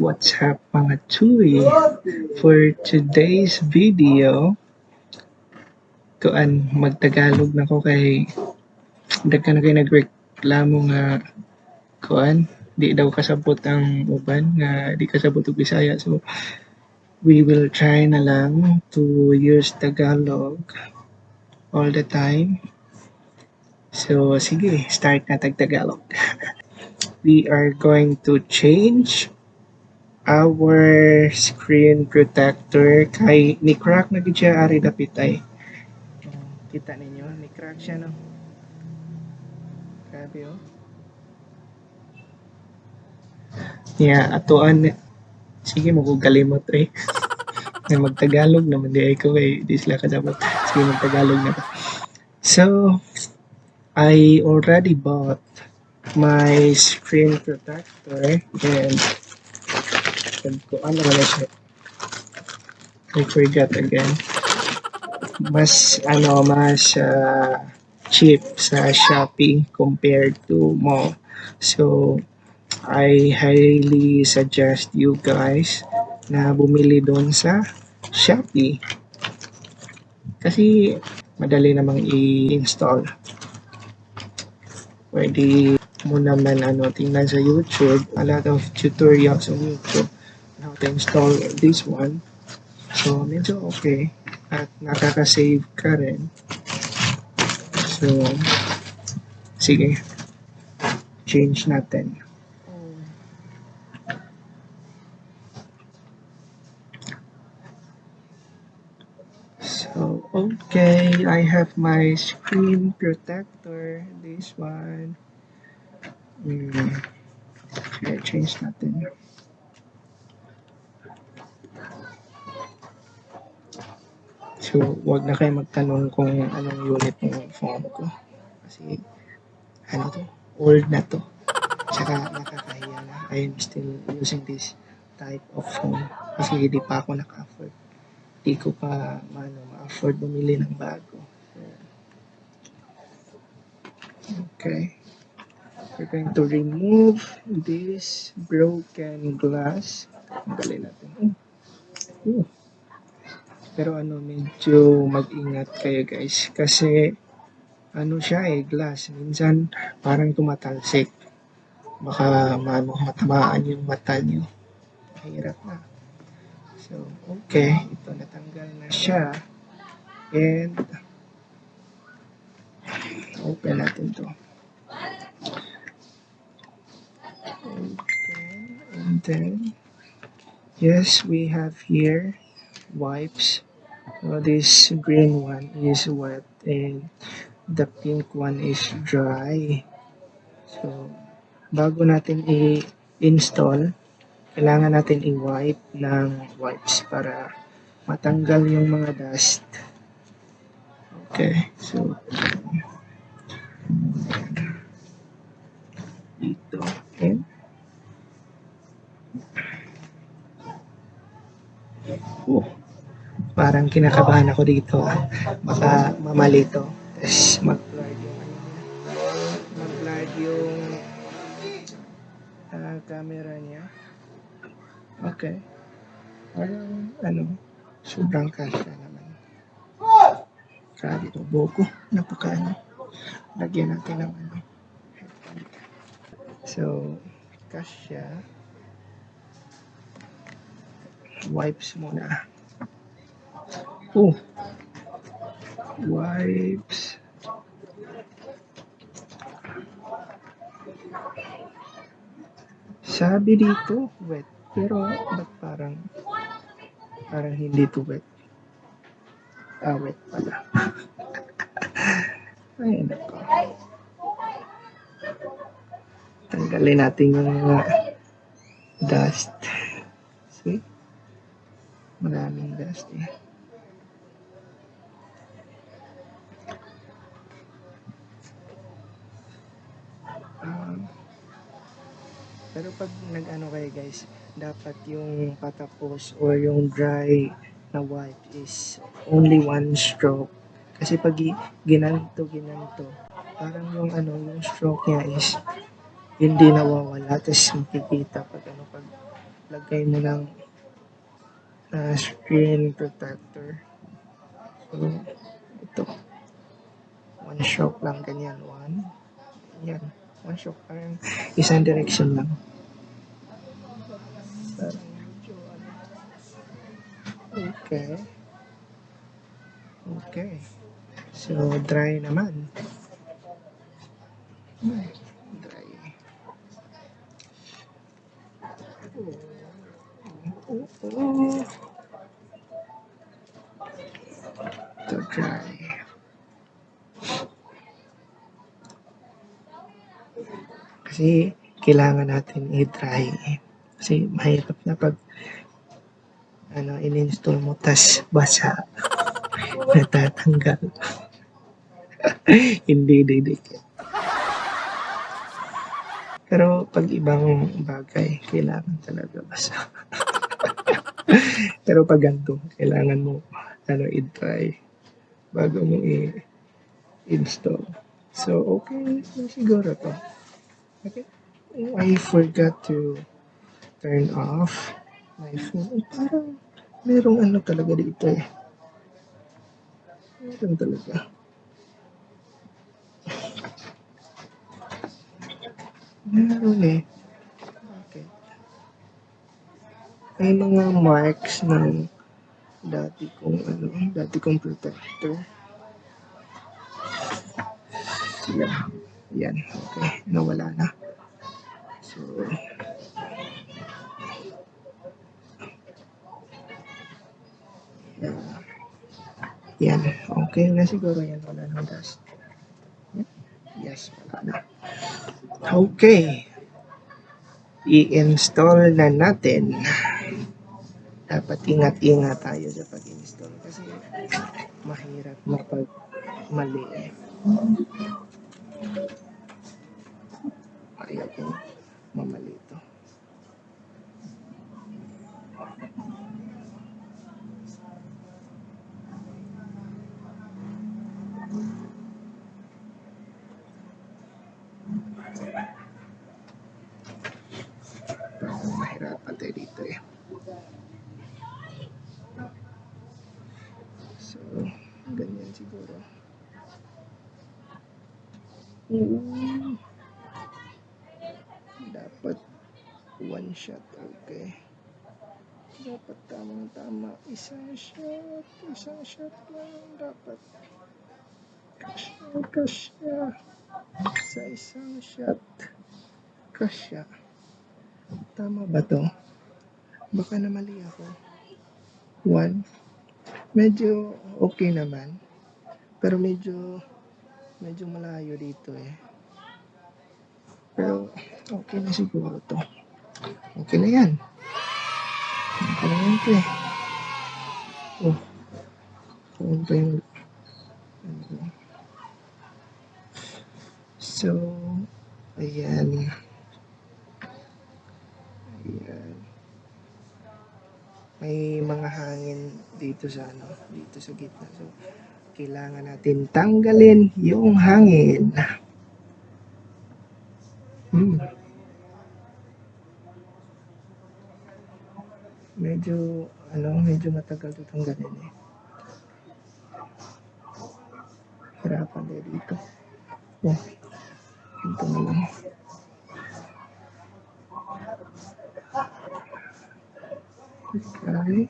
what's up mga Chewy? For today's video, magtagalog na ko kay dagkan na kayo nagreklamo nga di daw kasabot ang uban nga di kasabot og Bisaya. So we will try na lang to use Tagalog all the time. So sige, start na Tagalog. We are going to change our screen protector kay ni crack na gid siya ari dapit ay. Kita ninyo, ni crack siya no. Grabe oh. Yeah, atuan sige magkalimot eh. Nga magtagalog naman di ay ko eh di sila kasabot. Sige magtagalog na. So I already bought my screen protector and naman siya. I forgot again. Mas cheap sa Shoppee compared to mall. So I highly suggest you guys na bumili doon sa Shoppee. Kasi madali namang i-install. Pwede mo naman tingnan sa YouTube. A lot of tutorials on YouTube on how to install this one. So medyo okay. At nakaka-save ka rin. So sige. Change natin. So, okay, I have my screen protector, this one. Okay, change natin. So, wag na kayo magtanong kung anong unit ng phone ko. Kasi, old na to. Tsaka nakakahiya na. I am still using this type of phone. Kasi hindi pa ako naka-afford. Hindi ko pa ma-afford bumili ng bago. Okay. We're going to remove this broken glass. Tanggalin natin. Pero medyo mag-ingat kayo guys. Kasi siya glass. Minsan parang tumatalsik. Baka matamaan yung mata nyo. Mahirap na. So, okay. Ito, natanggal na siya. And, open natin to. Open. And then, yes, we have here wipes. So, this green one is wet and the pink one is dry. So, bago natin i-install, kailangan natin i-wipe ng wipes para matanggal yung mga dust. Okay, so dito. Okay. Parang kinakabahan ako dito. Baka mamali to. Tapos mag-blurred yung camera niya. Okay. Parang sobrang kasya naman. Grabe ito. Boko. Lagyan natin ng So, kasya. Wipes muna. Wipes. Sabi dito, wet. Pero, ba't parang hindi to wet? Wet pala. Ay, nako. Tanggalin natin yung mga dust. See? Maraming dust eh. Pero pag kayo guys, dapat yung patapos or yung dry na wipe is only one stroke. Kasi pag ginanto, parang yung stroke niya is hindi nawawala. Tapos makikita pag lagay mo ng screen protector. So, ito. One stroke lang, ganyan. One. Yan. One stroke. Parang isang direction lang. Parang medyo ano. Okay. Okay. So, dry naman. Dry. Oh. Ito dry. Kasi, kailangan natin i-dry. Kasi, mahirap na pag in-install mo, tas basa. Natatanggal. Hindi. Pero pag ibang bagay, kailangan talaga basa. Pero pag ganito, kailangan mo i-try bago mo i-install. So, okay siguro to. Okay. I forgot to turn off my phone. Parang merong talaga dito eh. Meron talaga. Meron eh. Okay. May mga marks ng dati kong protector. Yan. Okay. Nawala na. So, yan. Okay na siguro yan. Wala nang dust. Yes, wala na. Okay. I-install na natin. Dapat ingat-ingat tayo sa pag-install kasi mahirap mapag mali eh. Ayaw kong mamali ito. Mahirapan tayo dito eh. So, ganyan siguro. Dapat one shot, okay. Dapat tamang-tama. Isang shot lang dapat. Kasya. Sa isang shot. Kasya. Tama ba to? Baka na mali ako. One. Medyo okay naman. Pero medyo malayo dito eh. Pero okay na siguro to. Okay na yan. Okay na yan to eh. Oh. Kung pa yung so, ayan. May mga hangin dito sa gitna. So, kailangan natin tanggalin yung hangin. Medyo matagal ito tanggalin eh. Hirapan tayo dito. Oh, dito na lang. Okay.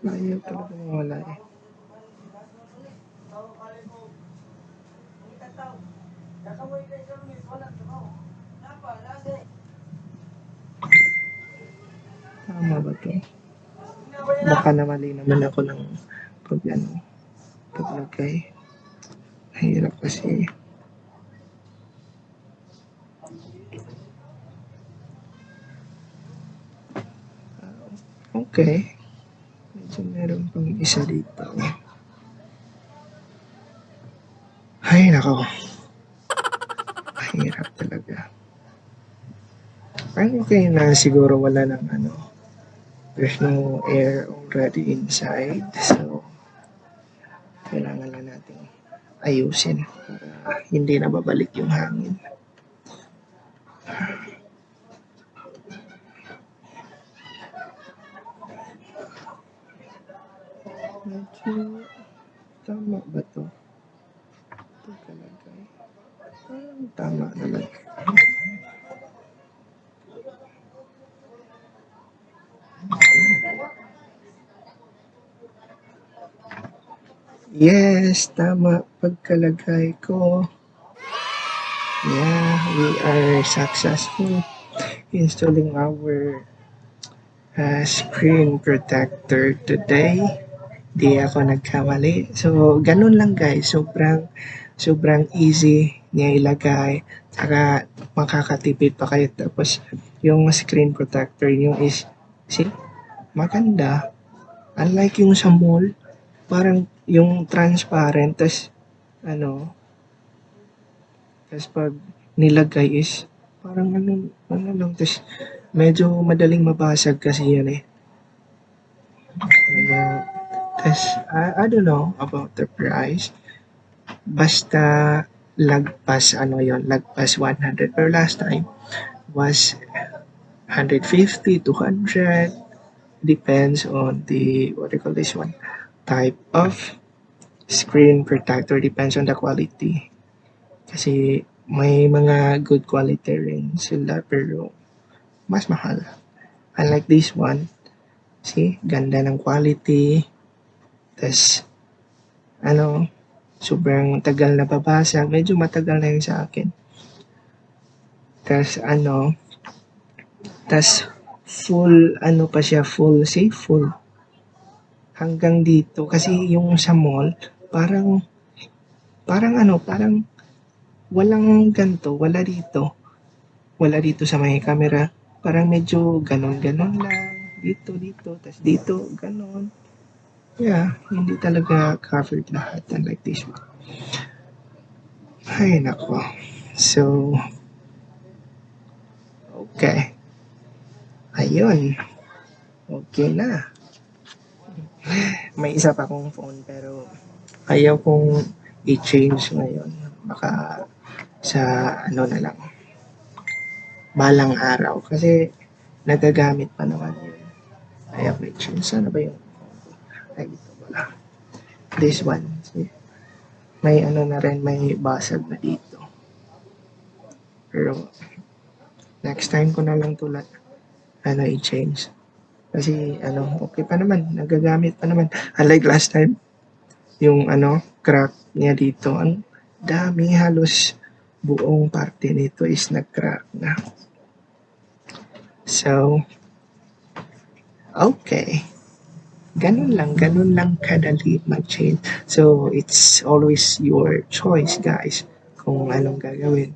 Ayaw talaga mawala eh. Tama ba to? Baka namali naman ako ng paglagay. Mahirap kasi. Okay. Medyo meron pang isa dito. Ay, nako. Mahirap talaga. Ay, okay na siguro wala ng There's no air already inside. So, kailangan lang natin ayusin para hindi na babalik yung hangin. Medyo tama ba to? Ito talaga. Parang tama naman. Yes, tama pagkalagay ko. Yeah, we are successful installing our screen protector today. Di ako nagkamali. So, ganun lang guys. Sobrang easy niya ilagay. Saka makakatipid pa kayo. Tapos, yung screen protector nyo is, see, maganda. Unlike yung sa mall, parang yung transparent, tas ano, tas pag nilagay is, parang ano lang, tas medyo madaling mabasag kasi yan eh. Kaya, tas, I don't know about the price. Basta lagpas 100 per last time was 150, 200, depends on the, what do you call this one, type of screen protector, depends on the quality. Kasi may mga good quality rin sila pero mas mahal. Unlike this one, see, ganda ng quality, tas sobrang tagal na babasa. Medyo matagal na yung sa akin. Tas full, pa siya, full. Hanggang dito. Kasi yung sa mall, parang walang ganto, wala dito. Wala dito sa may camera. Parang medyo ganon-ganon lang. Dito, tas dito, ganon. Yeah, hindi talaga covered lahat unlike this one. Ay, nako. So, okay. Ayun. Okay na. May isa pa akong phone pero ayaw kong i-change ngayon. Baka sa na lang. Balang araw. Kasi nagagamit pa naman yun. Ayaw ko i-change. Sana ba yung ay, ito pala. This one. See? May na rin, may basag na dito. Pero next time ko na lang tulad i-change. Kasi okay pa naman, nagagamit pa naman. Unlike last time, yung crack niya dito, ang dami, halos buong parte nito is nag-crack na. So, okay. Ganun lang kadali mag-change. So, it's always your choice, guys, kung anong gagawin.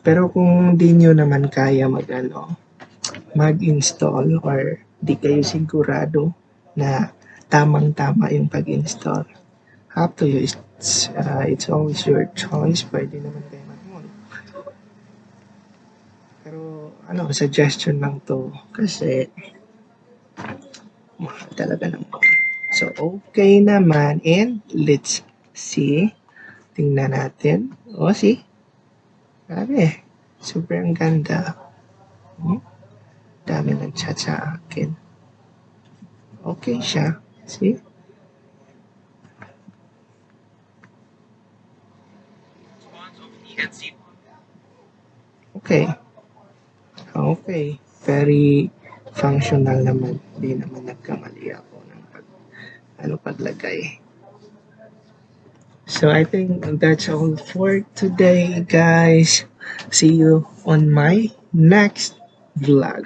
Pero kung di nyo naman kaya mag-install or di kayo sigurado na tamang-tama yung pag-install, up to you. It's always your choice. Pwede naman kayo mag-mall. Pero, suggestion lang to. Kasi, mahal talaga ng mall. So, okay naman. And, let's see. Tingnan natin. See? Grabe. Sobrang ganda. Dami ng chat sa akin. Okay siya. See? Okay. Very functional naman. Hindi naman nagkamali ako ng paglagay. So I think that's all for today, guys. See you on my next vlog.